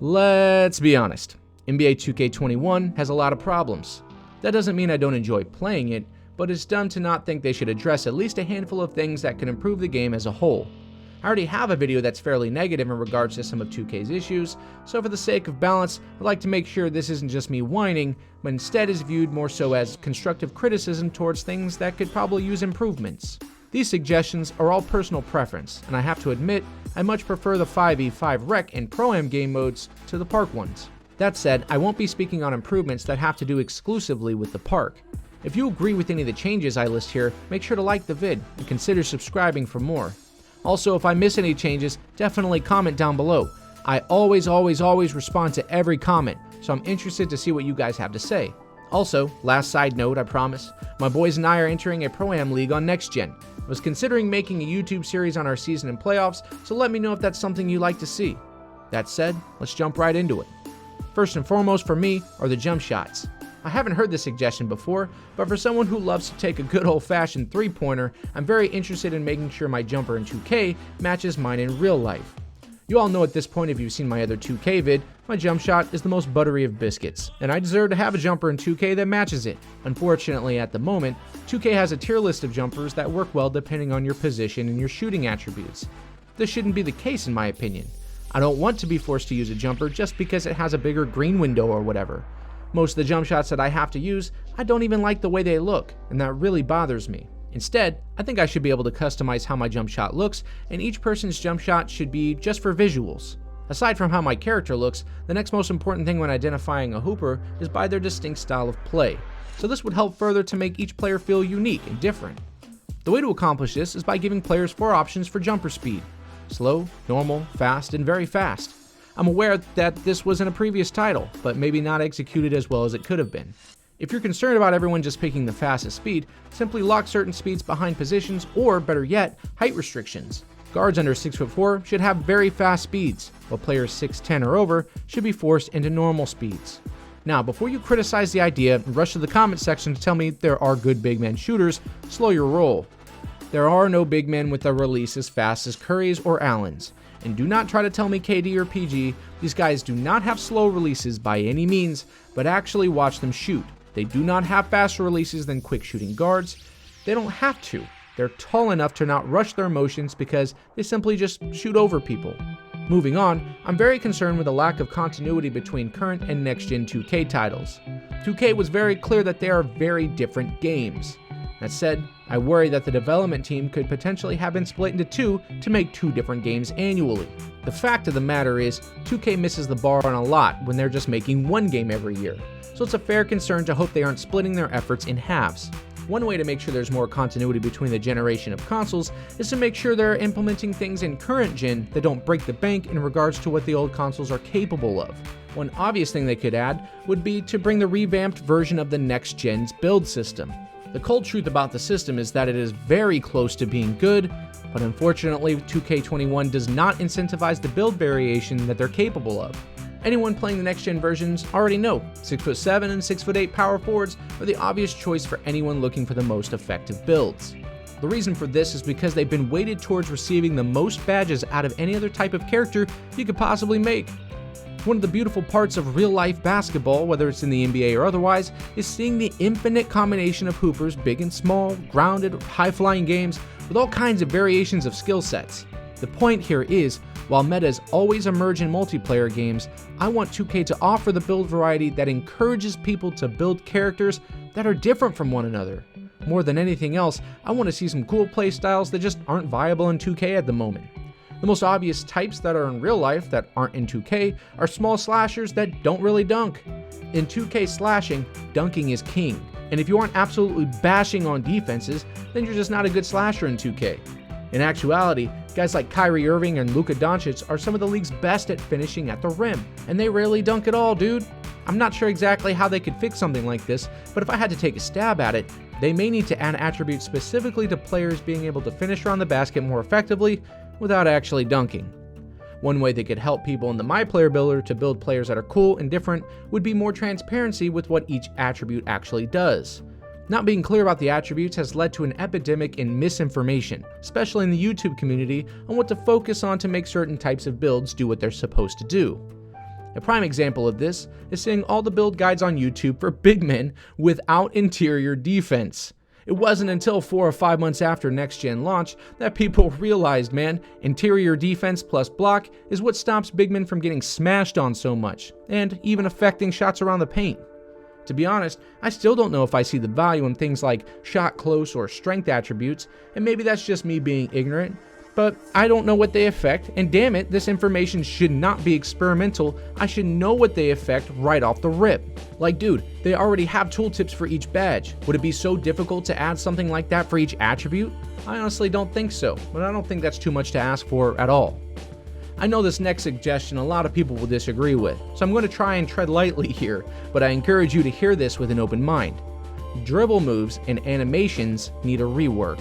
Let's be honest, NBA 2K21 has a lot of problems. That doesn't mean I don't enjoy playing it, but it's dumb to not think they should address at least a handful of things that can improve the game as a whole. I already have a video that's fairly negative in regards to some of 2K's issues, so for the sake of balance, I'd like to make sure this isn't just me whining, but instead is viewed more so as constructive criticism towards things that could probably use improvements. These suggestions are all personal preference, and I have to admit, I much prefer the 5v5 Rec and Pro-Am game modes to the Park ones. That said, I won't be speaking on improvements that have to do exclusively with the Park. If you agree with any of the changes I list here, make sure to like the vid and consider subscribing for more. Also, if I miss any changes, definitely comment down below. I always respond to every comment, so I'm interested to see what you guys have to say. Also, last side note, I promise, my boys and I are entering a Pro-Am League on Next Gen. I was considering making a YouTube series on our season and playoffs, so let me know if that's something you'd like to see. That said, let's jump right into it. First and foremost for me are the jump shots. I haven't heard this suggestion before, but for someone who loves to take a good old-fashioned three-pointer, I'm very interested in making sure my jumper in 2K matches mine in real life. You all know at this point if you've seen my other 2K vid, my jump shot is the most buttery of biscuits, and I deserve to have a jumper in 2K that matches it. Unfortunately, at the moment, 2K has a tier list of jumpers that work well depending on your position and your shooting attributes. This shouldn't be the case in my opinion. I don't want to be forced to use a jumper just because it has a bigger green window or whatever. Most of the jump shots that I have to use, I don't even like the way they look, and that really bothers me. Instead, I think I should be able to customize how my jump shot looks, and each person's jump shot should be just for visuals. Aside from how my character looks, the next most important thing when identifying a hooper is by their distinct style of play. So this would help further to make each player feel unique and different. The way to accomplish this is by giving players 4 options for jumper speed: slow, normal, fast, and very fast. I'm aware that this was in a previous title, but maybe not executed as well as it could have been. If you're concerned about everyone just picking the fastest speed, simply lock certain speeds behind positions or, better yet, height restrictions. Guards under 6'4" should have very fast speeds, while players 6'10" or over should be forced into normal speeds. Now, before you criticize the idea and rush to the comment section to tell me there are good big man shooters, slow your roll. There are no big men with a release as fast as Curry's or Allen's. And do not try to tell me KD or PG, these guys do not have slow releases by any means, but actually watch them shoot. They do not have faster releases than quick shooting guards. They don't have to. They're tall enough to not rush their motions because they simply just shoot over people. Moving on, I'm very concerned with the lack of continuity between current and next-gen 2K titles. 2K was very clear that they are very different games. That said, I worry that the development team could potentially have been split into 2 to make 2 different games annually. The fact of the matter is, 2K misses the bar on a lot when they're just making 1 game every year, so it's a fair concern to hope they aren't splitting their efforts in halves. One way to make sure there's more continuity between the generation of consoles is to make sure they're implementing things in current gen that don't break the bank in regards to what the old consoles are capable of. One obvious thing they could add would be to bring the revamped version of the next gen's build system. The cold truth about the system is that it is very close to being good, but unfortunately 2K21 does not incentivize the build variation that they're capable of. Anyone playing the next gen versions already know 6'7" and 6'8" power forwards are the obvious choice for anyone looking for the most effective builds. The reason for this is because they've been weighted towards receiving the most badges out of any other type of character you could possibly make. One of the beautiful parts of real-life basketball, whether it's in the NBA or otherwise, is seeing the infinite combination of hoopers, big and small, grounded, high-flying games, with all kinds of variations of skill sets. The point here is, while metas always emerge in multiplayer games, I want 2K to offer the build variety that encourages people to build characters that are different from one another. More than anything else, I want to see some cool playstyles that just aren't viable in 2K at the moment. The most obvious types that are in real life that aren't in 2K are small slashers that don't really dunk. In 2K slashing, dunking is king, and if you aren't absolutely bashing on defenses, then you're just not a good slasher in 2K. In actuality, guys like Kyrie Irving and Luka Doncic are some of the league's best at finishing at the rim, and they rarely dunk at all, dude. I'm not sure exactly how they could fix something like this, but if I had to take a stab at it, they may need to add attributes specifically to players being able to finish around the basket more effectively without actually dunking. One way they could help people in the My Player Builder to build players that are cool and different would be more transparency with what each attribute actually does. Not being clear about the attributes has led to an epidemic in misinformation, especially in the YouTube community, on what to focus on to make certain types of builds do what they're supposed to do. A prime example of this is seeing all the build guides on YouTube for big men without interior defense. It wasn't until 4 or 5 months after next gen launch that people realized, man, interior defense plus block is what stops big men from getting smashed on so much, and even affecting shots around the paint. To be honest, I still don't know if I see the value in things like shot close or strength attributes, and maybe that's just me being ignorant, but I don't know what they affect, and damn it, this information should not be experimental. I should know what they affect right off the rip. Like, dude, they already have tooltips for each badge. Would it be so difficult to add something like that for each attribute? I honestly don't think so, but I don't think that's too much to ask for at all. I know this next suggestion a lot of people will disagree with, so I'm going to try and tread lightly here, but I encourage you to hear this with an open mind. Dribble moves and animations need a rework.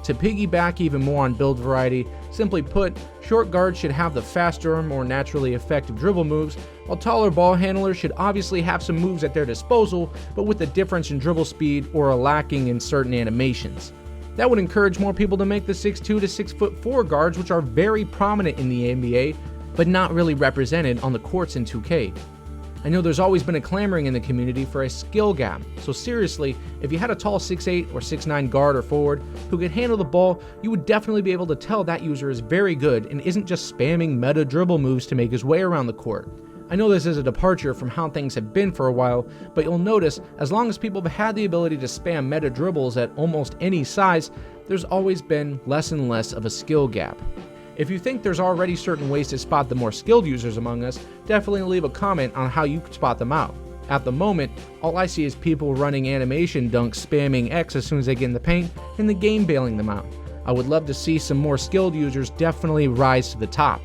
To piggyback even more on build variety, simply put, short guards should have the faster, more naturally effective dribble moves, while taller ball handlers should obviously have some moves at their disposal, but with a difference in dribble speed or a lacking in certain animations. That would encourage more people to make the 6'2 to 6'4 guards, which are very prominent in the NBA, but not really represented on the courts in 2K. I know there's always been a clamoring in the community for a skill gap, so seriously, if you had a tall 6'8 or 6'9 guard or forward who could handle the ball, you would definitely be able to tell that user is very good and isn't just spamming meta dribble moves to make his way around the court. I know this is a departure from how things have been for a while, but you'll notice as long as people have had the ability to spam meta dribbles at almost any size, there's always been less and less of a skill gap. If you think there's already certain ways to spot the more skilled users among us, definitely leave a comment on how you could spot them out. At the moment, all I see is people running animation dunks spamming X as soon as they get in the paint, and the game bailing them out. I would love to see some more skilled users definitely rise to the top.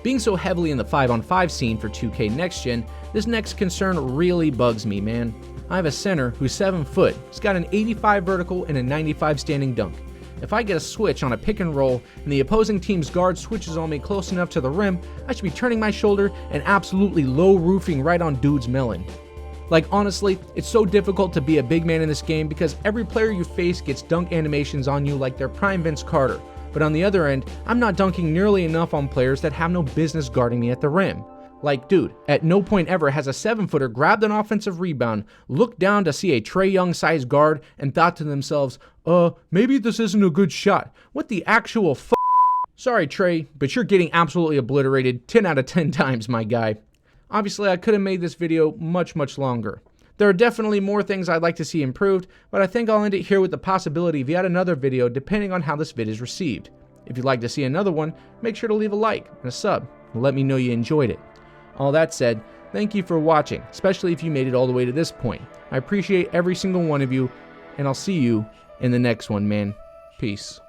Being so heavily in the 5-on-5 scene for 2K Next Gen, this next concern really bugs me, man. I have a center who's 7 foot, he's got an 85 vertical and a 95 standing dunk. If I get a switch on a pick and roll and the opposing team's guard switches on me close enough to the rim, I should be turning my shoulder and absolutely low roofing right on dude's melon. Like, honestly, it's so difficult to be a big man in this game because every player you face gets dunk animations on you like they're prime Vince Carter. But on the other end, I'm not dunking nearly enough on players that have no business guarding me at the rim. Like, dude, at no point ever has a 7-footer grabbed an offensive rebound, looked down to see a Trae Young-sized guard, and thought to themselves, maybe this isn't a good shot. What the actual f***? Sorry, Trae, but you're getting absolutely obliterated 10 out of 10 times, my guy. Obviously, I could have made this video much longer. There are definitely more things I'd like to see improved, but I think I'll end it here with the possibility of yet another video depending on how this vid is received. If you'd like to see another one, make sure to leave a like and a sub, and let me know you enjoyed it. All that said, thank you for watching, especially if you made it all the way to this point. I appreciate every single one of you, and I'll see you in the next one, man. Peace.